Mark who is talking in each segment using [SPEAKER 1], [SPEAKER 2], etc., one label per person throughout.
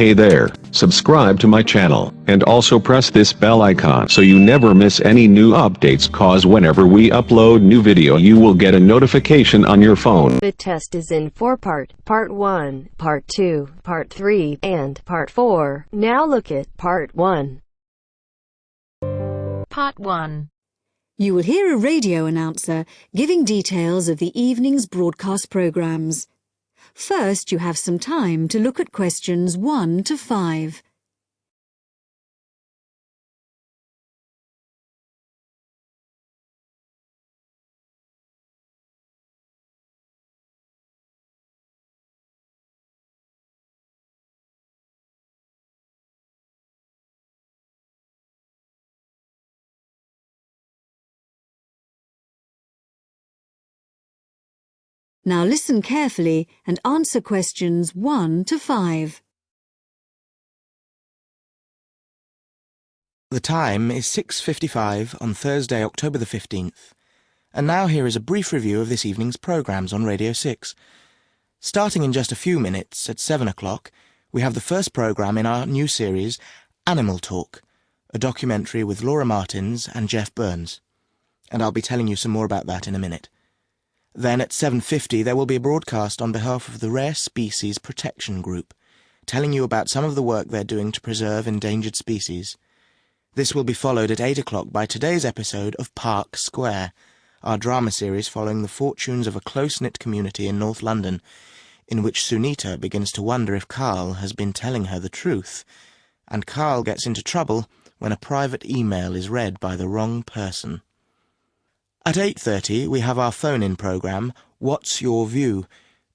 [SPEAKER 1] Hey there, subscribe to my channel, and also press this bell icon so you never miss any new updates, cause whenever we upload new video you will get a notification on your phone.
[SPEAKER 2] The test is in 4 parts, Part 1, Part 2, Part 3, and Part 4. Now look at Part 1.
[SPEAKER 3] Part 1.
[SPEAKER 4] You will hear a radio announcer giving details of the evening's broadcast programs. First, you have some time to look at questions 1 to 5. Now listen carefully and answer questions 1 to 5.
[SPEAKER 5] The time is 6:55 on Thursday, October the 15th. And now here is a brief review of this evening's programmes on Radio 6. Starting in just a few minutes, at 7 o'clock, we have the first programme in our new series, Animal Talk, a documentary with Laura Martins and Jeff Burns. And I'll be telling you some more about that in a minute. Then at 7:50 there will be a broadcast on behalf of the Rare Species Protection Group, telling you about some of the work they're doing to preserve endangered species. This will be followed at 8 o'clock by today's episode of Park Square, our drama series following the fortunes of a close-knit community in North London, in which Sunita begins to wonder if Carl has been telling her the truth, and Carl gets into trouble when a private email is read by the wrong person. At 8:30 we have our phone-in programme, What's Your View?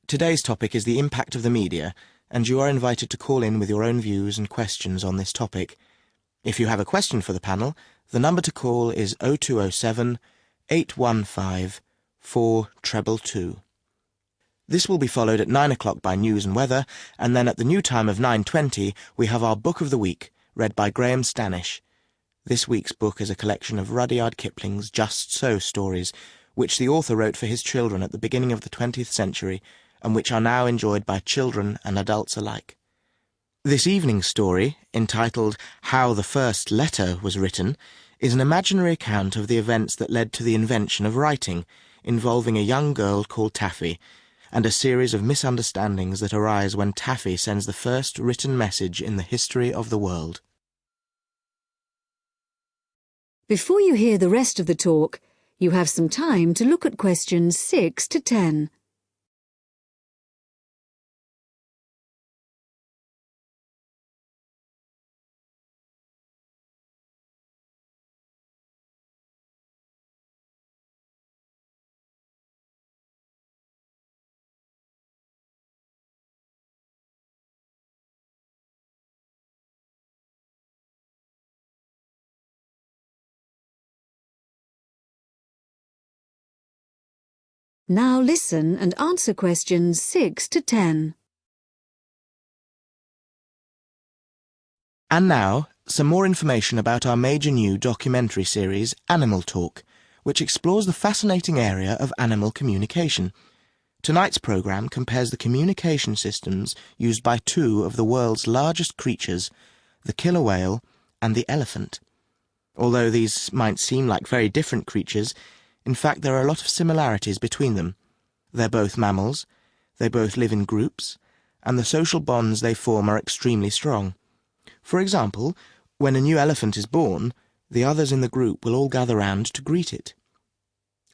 [SPEAKER 5] Today's topic is the impact of the media, and you are invited to call in with your own views and questions on this topic. If you have a question for the panel, the number to call is 0207 815 4222. This will be followed at 9 o'clock by news and weather, and then at the new time of 9:20 we have our Book of the Week, read by Graham Stanish. This week's book is a collection of Rudyard Kipling's Just So stories, which the author wrote for his children at the beginning of the 20th century, and which are now enjoyed by children and adults alike. This evening's story, entitled How the First Letter Was Written, is an imaginary account of the events that led to the invention of writing, involving a young girl called Taffy, and a series of misunderstandings that arise when Taffy sends the first written message in the history of the world.
[SPEAKER 4] Before you hear the rest of the talk, you have some time to look at questions 6 to 10. Now listen and answer questions 6 to 10.
[SPEAKER 5] And now, some more information about our major new documentary series, Animal Talk, which explores the fascinating area of animal communication. Tonight's programme compares the communication systems used by two of the world's largest creatures, the killer whale and the elephant. Although these might seem like very different creatures, in fact there are a lot of similarities between them. They're both mammals, they both live in groups, and the social bonds they form are extremely strong. For example, when a new elephant is born, the others in the group will all gather round to greet it.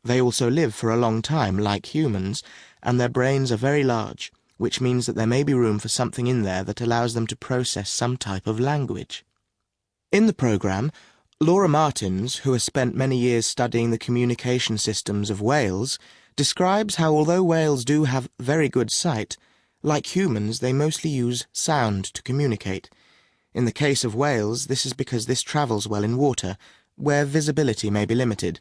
[SPEAKER 5] They also live for a long time, like humans, and their brains are very large, which means that there may be room for something in there that allows them to process some type of language. In the programme, Laura Martins, who has spent many years studying the communication systems of whales, describes how although whales do have very good sight, like humans they mostly use sound to communicate. In the case of whales, this is because this travels well in water, where visibility may be limited.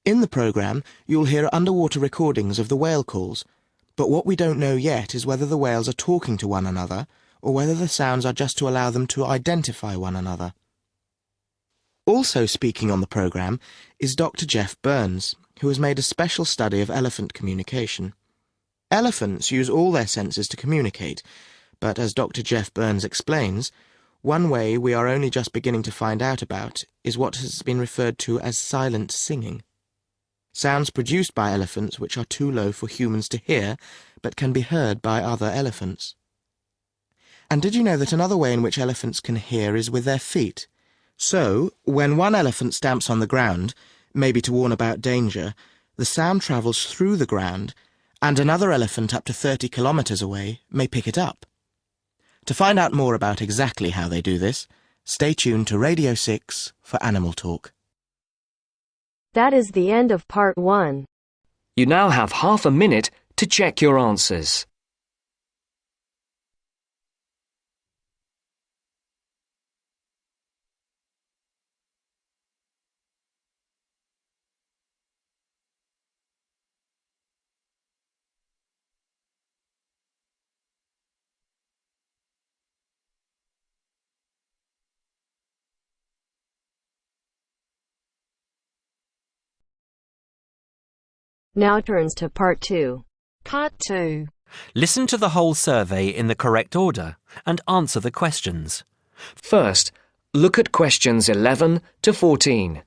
[SPEAKER 5] In the programme, you'll hear underwater recordings of the whale calls, but what we don't know yet is whether the whales are talking to one another, or whether the sounds are just to allow them to identify one another. Also speaking on the programme is Dr. Jeff Burns, who has made a special study of elephant communication. Elephants use all their senses to communicate, But as Dr. Jeff Burns explains, one way we are only just beginning to find out about is what has been referred to as silent singing. Sounds produced by elephants which are too low for humans to hear, but can be heard by other elephants. And did you know that another way in which elephants can hear is with their feet? So, when one elephant stamps on the ground, maybe to warn about danger, the sound travels through the ground, and another elephant up to 30 kilometers away may pick it up. To find out more about exactly how they do this, stay tuned to Radio 6 for Animal Talk.
[SPEAKER 2] That is the end of part 1.
[SPEAKER 3] You now have half a minute to check your answers.
[SPEAKER 2] Now turns to part 2.
[SPEAKER 6] Part 2.
[SPEAKER 7] Listen to the whole survey in the correct order and answer the questions.
[SPEAKER 3] First, look at questions 11 to 14.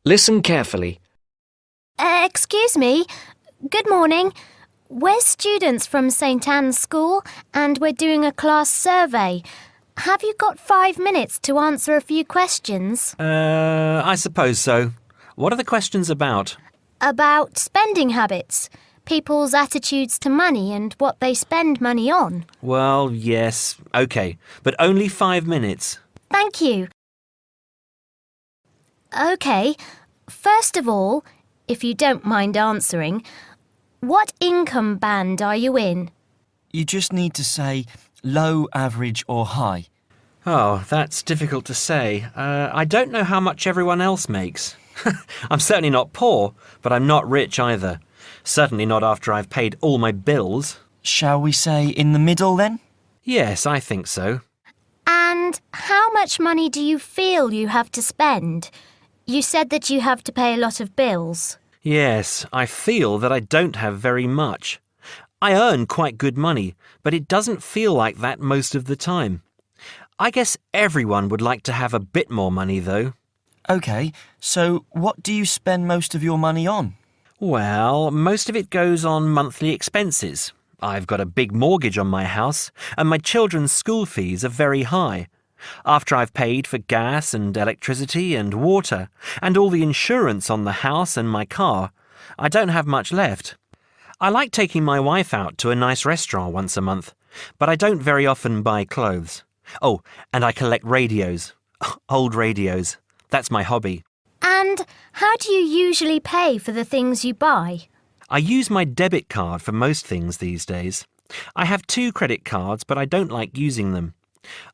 [SPEAKER 3] Listen carefully.
[SPEAKER 8] Excuse me. Good morning. We're students from St Anne's School and we're doing a class survey. Have you got 5 minutes to answer a few questions?
[SPEAKER 7] I suppose so. What are the questions about?
[SPEAKER 8] About spending habits, people's attitudes to money and what they spend money on.
[SPEAKER 7] Well, yes, okay, but only 5 minutes.
[SPEAKER 8] Thank you. OK, first of all, if you don't mind answering, what income band are you in?
[SPEAKER 9] You just need to say low, average or high.
[SPEAKER 7] Oh, that's difficult to say. I don't know how much everyone else makes. I'm certainly not poor, but I'm not rich either. Certainly not after I've paid all my bills.
[SPEAKER 9] Shall we say in the middle then?
[SPEAKER 7] Yes, I think so.
[SPEAKER 8] And how much money do you feel you have to spend? You said that you have to pay a lot of bills.
[SPEAKER 7] Yes, I feel that I don't have very much. I earn quite good money, but it doesn't feel like that most of the time. I guess everyone would like to have a bit more money, though.
[SPEAKER 9] OK, so what do you spend most of your money on?
[SPEAKER 7] Well, most of it goes on monthly expenses. I've got a big mortgage on my house, and my children's school fees are very high. After I've paid for gas and electricity and water, and all the insurance on the house and my car, I don't have much left. I like taking my wife out to a nice restaurant once a month, but I don't very often buy clothes. Oh, and I collect radios. Old radios. That's my hobby.
[SPEAKER 8] And how do you usually pay for the things you buy?
[SPEAKER 7] I use my debit card for most things these days. I have 2 credit cards, but I don't like using them.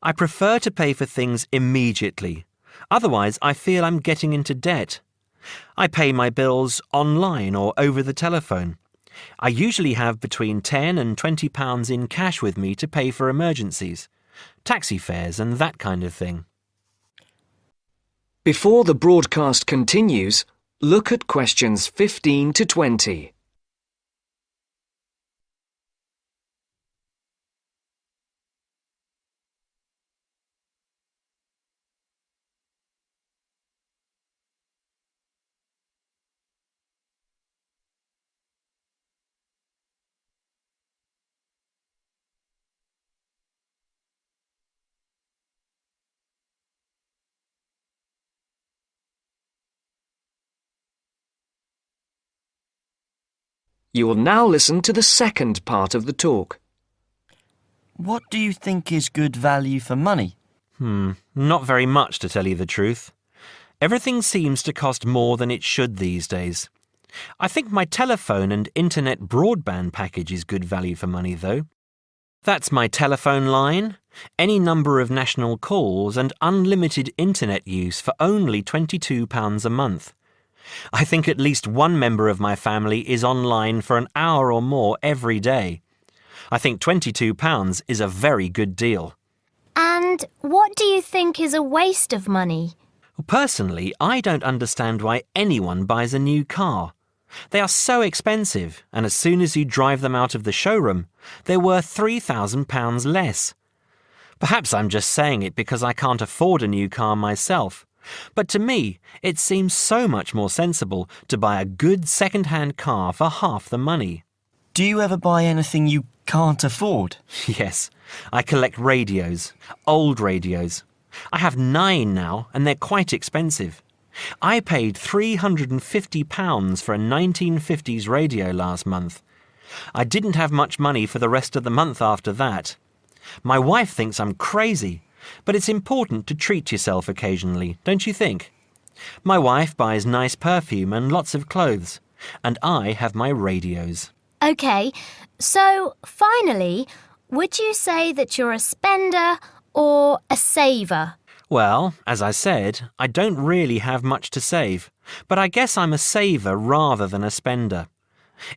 [SPEAKER 7] I prefer to pay for things immediately. Otherwise, I feel I'm getting into debt. I pay my bills online or over the telephone. I usually have between £10 and £20 in cash with me to pay for emergencies, taxi fares and that kind of thing.
[SPEAKER 3] Before the broadcast continues, look at questions 15 to 20. You will now listen to the second part of the talk.
[SPEAKER 9] What do you think is good value for money?
[SPEAKER 7] Not very much, to tell you the truth. Everything seems to cost more than it should these days. I think my telephone and internet broadband package is good value for money, though. That's my telephone line, any number of national calls and unlimited internet use for only £22 a month. I think at least one member of my family is online for an hour or more every day. I think £22 is a very good deal.
[SPEAKER 8] And what do you think is a waste of money?
[SPEAKER 7] Personally, I don't understand why anyone buys a new car. They are so expensive, and as soon as you drive them out of the showroom, they're worth £3,000 less. Perhaps I'm just saying it because I can't afford a new car myself, but to me, it seems so much more sensible to buy a good second-hand car for half the money.
[SPEAKER 9] Do you ever buy anything you can't afford?
[SPEAKER 7] Yes, I collect radios, old radios. I have 9 now, and they're quite expensive. I paid £350 for a 1950s radio last month. I didn't have much money for the rest of the month after that. My wife thinks I'm crazy, but it's important to treat yourself occasionally, don't you think? My wife buys nice perfume and lots of clothes, and I have my radios.
[SPEAKER 8] OK, so finally, would you say that you're a spender or a saver?
[SPEAKER 7] Well, as I said, I don't really have much to save, but I guess I'm a saver rather than a spender.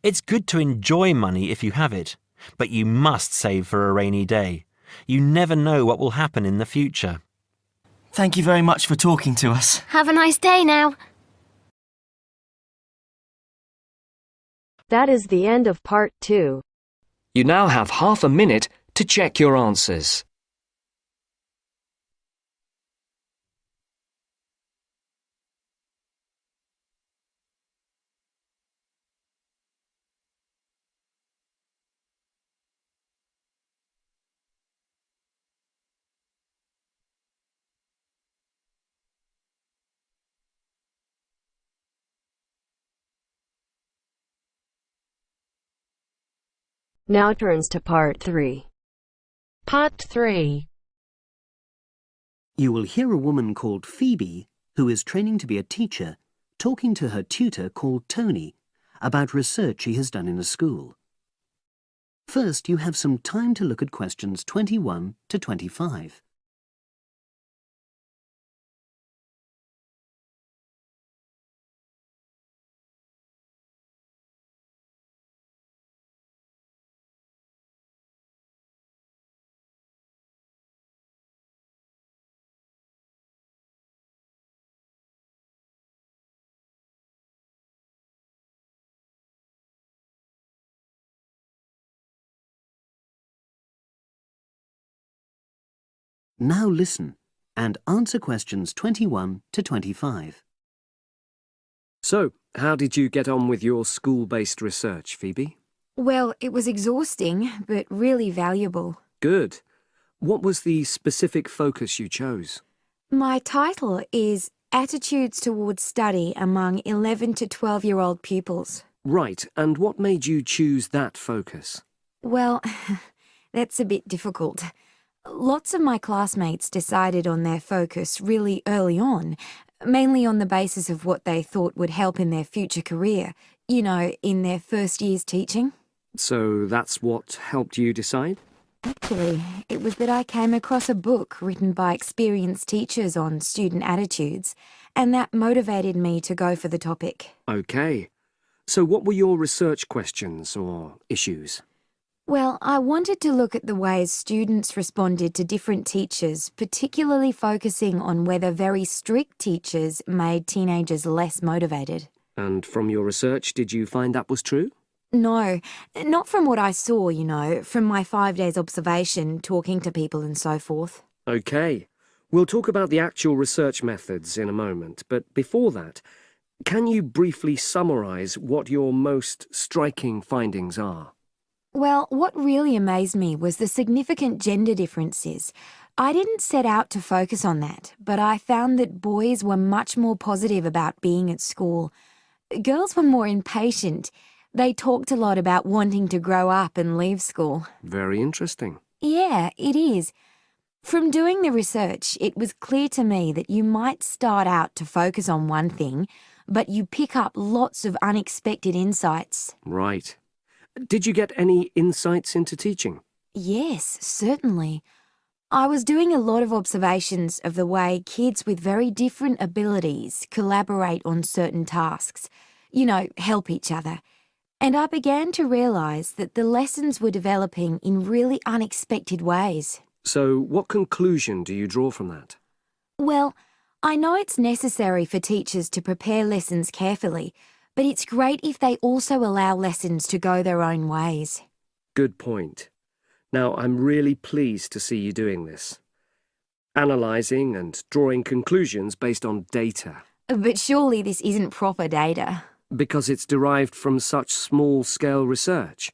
[SPEAKER 7] It's good to enjoy money if you have it, but you must save for a rainy day. You never know what will happen in the future.
[SPEAKER 9] Thank you very much for talking to us.
[SPEAKER 8] Have a nice day now.
[SPEAKER 2] That is the end of part 2.
[SPEAKER 3] You now have half a minute to check your answers.
[SPEAKER 2] Now turns to part 3. Part 3.
[SPEAKER 6] You will hear a woman called Phoebe, who is training to be a teacher, talking to her tutor called Tony about research she has done in a school. First, you have some time to look at questions 21 to 25. Now listen and answer questions 21 to 25.
[SPEAKER 10] So, how did you get on with your school-based research, Phoebe?
[SPEAKER 11] Well, it was exhausting, but really valuable.
[SPEAKER 10] Good. What was the specific focus you chose?
[SPEAKER 11] My title is Attitudes Towards Study Among 11 to 12-year-old Pupils.
[SPEAKER 10] Right, and what made you choose that focus?
[SPEAKER 11] Well, that's a bit difficult. Lots of my classmates decided on their focus really early on, mainly on the basis of what they thought would help in their future career, you know, in their first year's teaching.
[SPEAKER 10] So that's what helped you decide?
[SPEAKER 11] Actually, it was that I came across a book written by experienced teachers on student attitudes, and that motivated me to go for the topic.
[SPEAKER 10] OK. So what were your research questions or issues?
[SPEAKER 11] Well, I wanted to look at the ways students responded to different teachers, particularly focusing on whether very strict teachers made teenagers less motivated.
[SPEAKER 10] And from your research, did you find that was true?
[SPEAKER 11] No, not from what I saw, you know, from my 5 days observation, talking to people and so forth.
[SPEAKER 10] OK. We'll talk about the actual research methods in a moment, but before that, can you briefly summarise what your most striking findings are?
[SPEAKER 11] Well, what really amazed me was the significant gender differences. I didn't set out to focus on that, but I found that boys were much more positive about being at school. Girls were more impatient. They talked a lot about wanting to grow up and leave school.
[SPEAKER 10] Very interesting.
[SPEAKER 11] Yeah, it is. From doing the research, it was clear to me that you might start out to focus on one thing, but you pick up lots of unexpected insights.
[SPEAKER 10] Right. Did you get any insights into teaching?
[SPEAKER 11] Yes, certainly. I was doing a lot of observations of the way kids with very different abilities collaborate on certain tasks, help each other. And I began to realise that the lessons were developing in really unexpected ways.
[SPEAKER 10] So, what conclusion do you draw from that?
[SPEAKER 11] Well, I know it's necessary for teachers to prepare lessons carefully, but it's great if they also allow lessons to go their own ways.
[SPEAKER 10] Good point. Now, I'm really pleased to see you doing this. Analysing and drawing conclusions based on data.
[SPEAKER 11] But surely this isn't proper data.
[SPEAKER 10] Because it's derived from such small-scale research.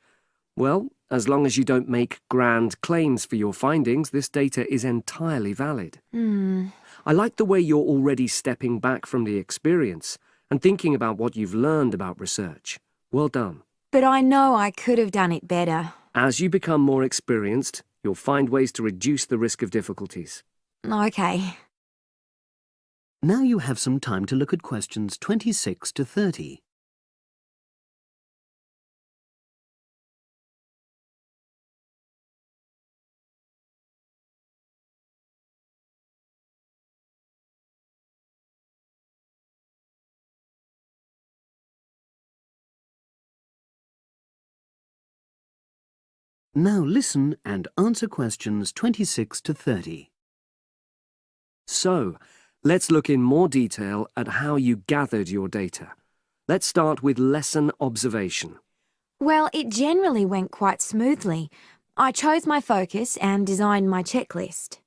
[SPEAKER 10] Well, as long as you don't make grand claims for your findings, this data is entirely valid. I like the way you're already stepping back from the experience and thinking about what you've learned about research. Well done.
[SPEAKER 11] But I know I could have done it better.
[SPEAKER 10] As you become more experienced, you'll find ways to reduce the risk of difficulties.
[SPEAKER 11] Okay.
[SPEAKER 6] Now you have some time to look at questions 26 to 30. Now listen and answer questions 26 to 30.
[SPEAKER 10] So, let's look in more detail at how you gathered your data. Let's start with lesson observation.
[SPEAKER 11] Well, it generally went quite smoothly. I chose my focus and designed my checklist.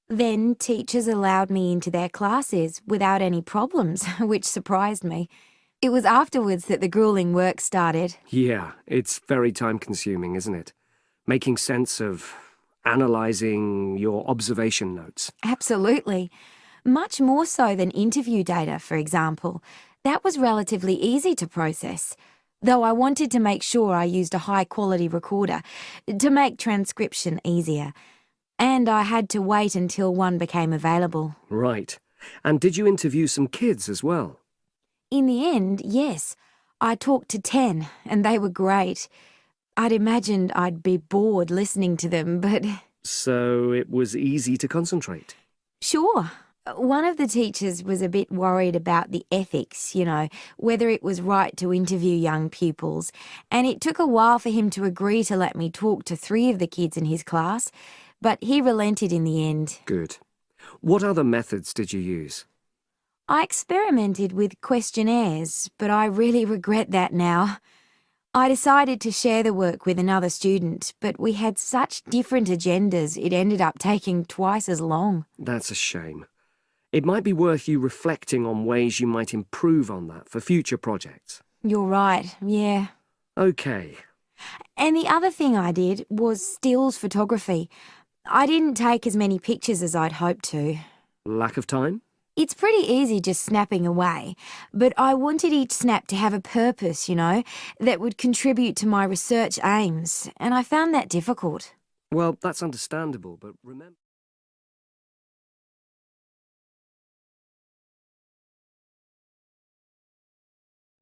[SPEAKER 11] Then teachers allowed me into their classes without any problems, which surprised me. It was afterwards that the grueling work started.
[SPEAKER 10] Yeah, it's very time-consuming, isn't it? Making sense of analysing your observation notes.
[SPEAKER 11] Absolutely. Much more so than interview data, for example. That was relatively easy to process, though I wanted to make sure I used a high-quality recorder to make transcription easier. And I had to wait until one became available.
[SPEAKER 10] Right. And did you interview some kids as well?
[SPEAKER 11] In the end, yes. I talked to 10, and they were great. I'd imagined I'd be bored listening to them, but...
[SPEAKER 10] So it was easy to concentrate?
[SPEAKER 11] Sure. One of the teachers was a bit worried about the ethics, whether it was right to interview young pupils, and it took a while for him to agree to let me talk to 3 of the kids in his class, but he relented in the end.
[SPEAKER 10] Good. What other methods did you use?
[SPEAKER 11] I experimented with questionnaires, but I really regret that now. I decided to share the work with another student, but we had such different agendas it ended up taking twice as long.
[SPEAKER 10] That's a shame. It might be worth you reflecting on ways you might improve on that for future projects.
[SPEAKER 11] You're right, yeah.
[SPEAKER 10] Okay.
[SPEAKER 11] And the other thing I did was stills photography. I didn't take as many pictures as I'd hoped to.
[SPEAKER 10] Lack of time?
[SPEAKER 11] It's pretty easy just snapping away, but I wanted each snap to have a purpose, that would contribute to my research aims, and I found that difficult.
[SPEAKER 10] Well, that's understandable, but remember...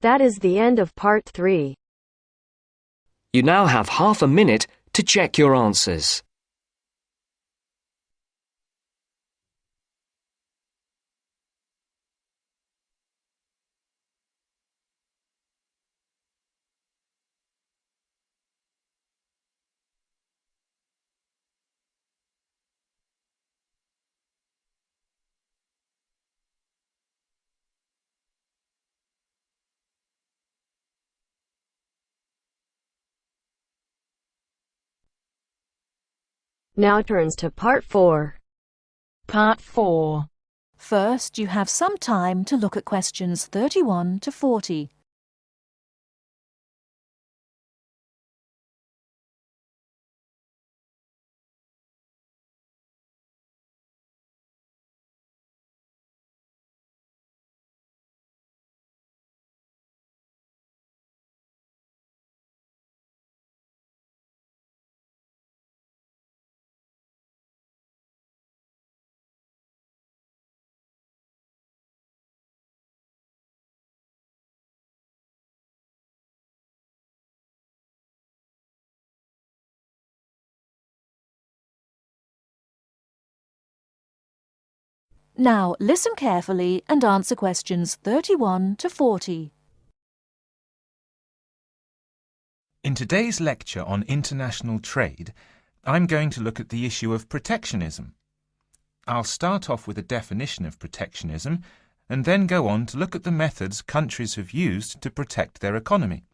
[SPEAKER 2] That is the end of part 3.
[SPEAKER 3] You now have half a minute to check your answers.
[SPEAKER 2] Now turns to part 4.
[SPEAKER 12] Part 4. First, you have some time to look at questions 31 to 40. Now listen carefully and answer questions 31 to 40.
[SPEAKER 13] In today's lecture on international trade, I'm going to look at the issue of protectionism. I'll start off with a definition of protectionism and then go on to look at the methods countries have used to protect their economy.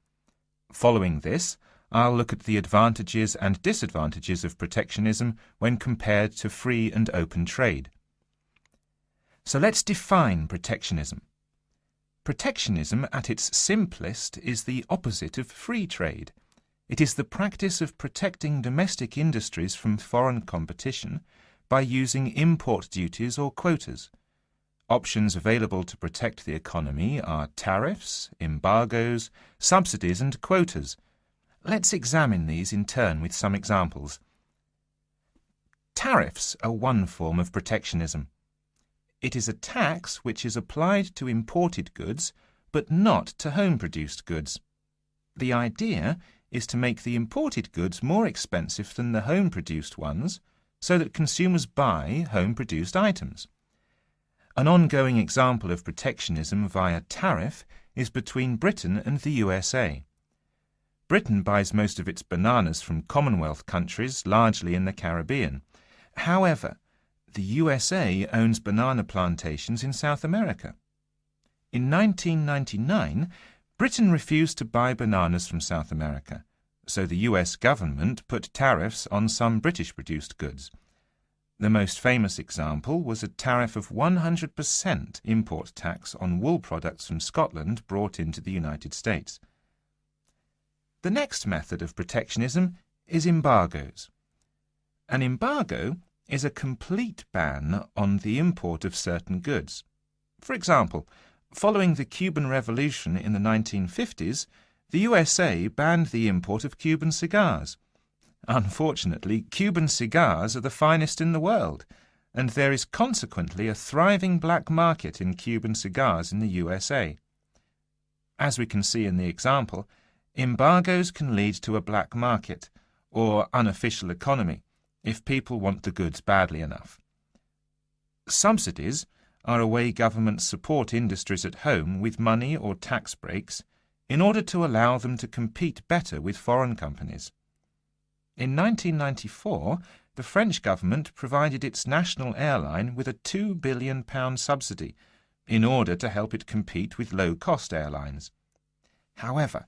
[SPEAKER 13] Following this, I'll look at the advantages and disadvantages of protectionism when compared to free and open trade. So let's define protectionism. Protectionism at its simplest is the opposite of free trade. It is the practice of protecting domestic industries from foreign competition by using import duties or quotas. Options available to protect the economy are tariffs, embargoes, subsidies and quotas. Let's examine these in turn with some examples. Tariffs are one form of protectionism. It is a tax which is applied to imported goods, but not to home-produced goods. The idea is to make the imported goods more expensive than the home-produced ones, so that consumers buy home-produced items. An ongoing example of protectionism via tariff is between Britain and the USA. Britain buys most of its bananas from Commonwealth countries, largely in the Caribbean. However, the USA owns banana plantations in South America. In 1999, Britain refused to buy bananas from South America, so the US government put tariffs on some British-produced goods. The most famous example was a tariff of 100% import tax on wool products from Scotland brought into the United States. The next method of protectionism is embargoes. An embargo is a complete ban on the import of certain goods. For example, following the Cuban Revolution in the 1950s, the USA banned the import of Cuban cigars. Unfortunately, Cuban cigars are the finest in the world, and there is consequently a thriving black market in Cuban cigars in the USA. As we can see in the example, embargoes can lead to a black market, or unofficial economy, if people want the goods badly enough. Subsidies are a way governments support industries at home with money or tax breaks in order to allow them to compete better with foreign companies. In 1994, the French government provided its national airline with a £2 billion subsidy in order to help it compete with low-cost airlines. However,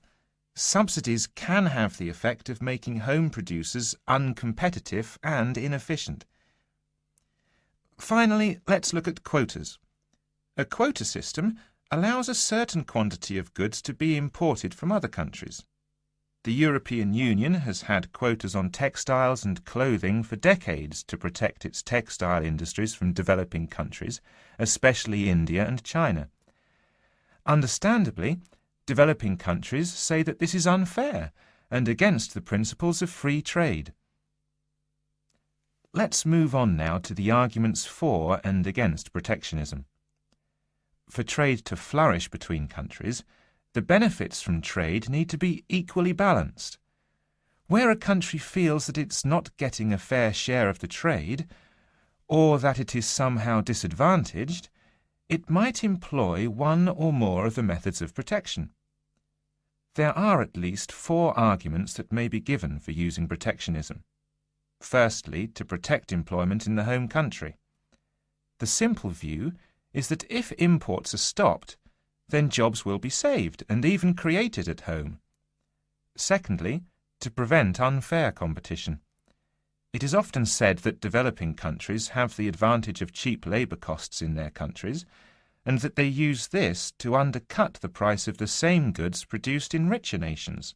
[SPEAKER 13] subsidies can have the effect of making home producers uncompetitive and inefficient. Finally, let's look at quotas. A quota system allows a certain quantity of goods to be imported from other countries. The European Union has had quotas on textiles and clothing for decades to protect its textile industries from developing countries, especially India and China. Understandably, developing countries say that this is unfair and against the principles of free trade. Let's move on now to the arguments for and against protectionism. For trade to flourish between countries, the benefits from trade need to be equally balanced. Where a country feels that it's not getting a fair share of the trade, or that it is somehow disadvantaged, it might employ one or more of the methods of protection. There are at least 4 arguments that may be given for using protectionism. Firstly, to protect employment in the home country. The simple view is that if imports are stopped, then jobs will be saved and even created at home. Secondly, to prevent unfair competition. It is often said that developing countries have the advantage of cheap labour costs in their countries, and that they use this to undercut the price of the same goods produced in richer nations.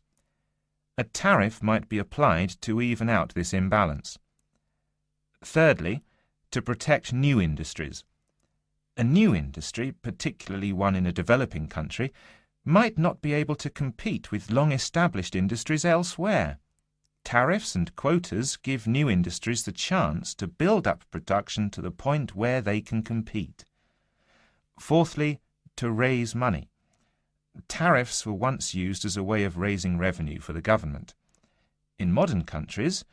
[SPEAKER 13] A tariff might be applied to even out this imbalance. Thirdly, to protect new industries. A new industry, particularly one in a developing country, might not be able to compete with long-established industries elsewhere. Tariffs and quotas give new industries the chance to build up production to the point where they can compete. Fourthly, to raise money. Tariffs were once used as a way of raising revenue for the government. In modern countries,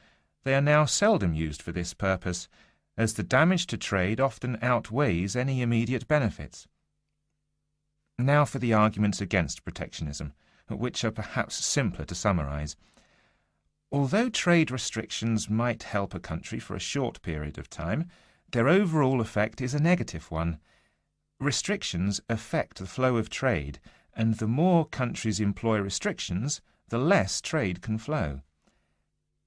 [SPEAKER 13] they are now seldom used for this purpose, as the damage to trade often outweighs any immediate benefits. Now for the arguments against protectionism, which are perhaps simpler to summarise. Although trade restrictions might help a country for a short period of time, their overall effect is a negative one. Restrictions affect the flow of trade, and the more countries employ restrictions, the less trade can flow.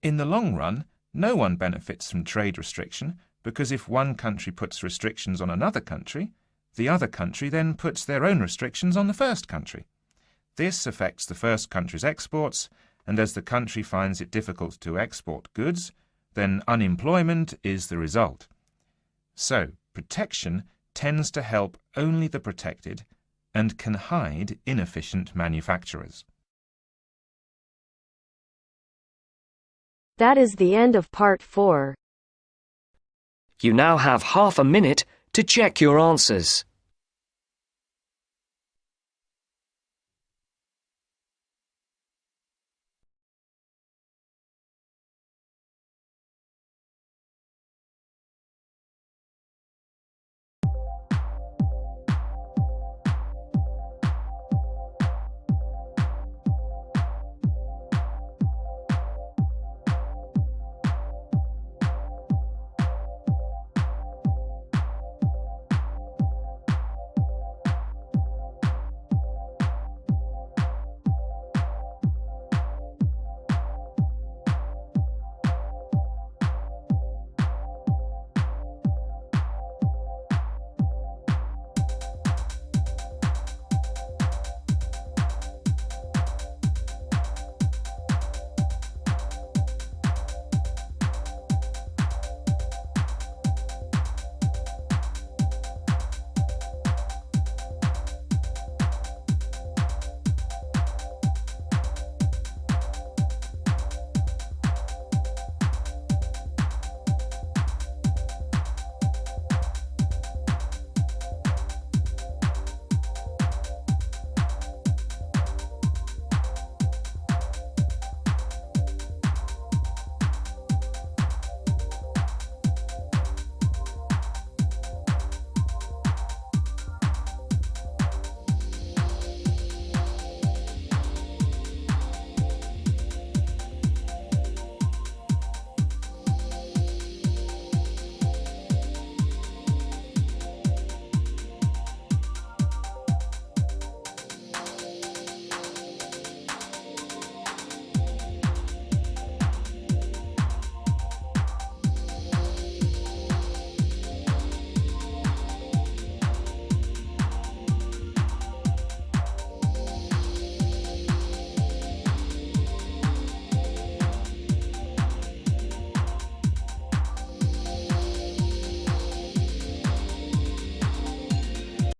[SPEAKER 13] In the long run, no one benefits from trade restriction, because if one country puts restrictions on another country, the other country then puts their own restrictions on the first country. This affects the first country's exports, and as the country finds it difficult to export goods, then unemployment is the result. So, protection tends to help only the protected and can hide inefficient manufacturers.
[SPEAKER 2] That is the end of part 4.
[SPEAKER 3] You now have half a minute to check your answers.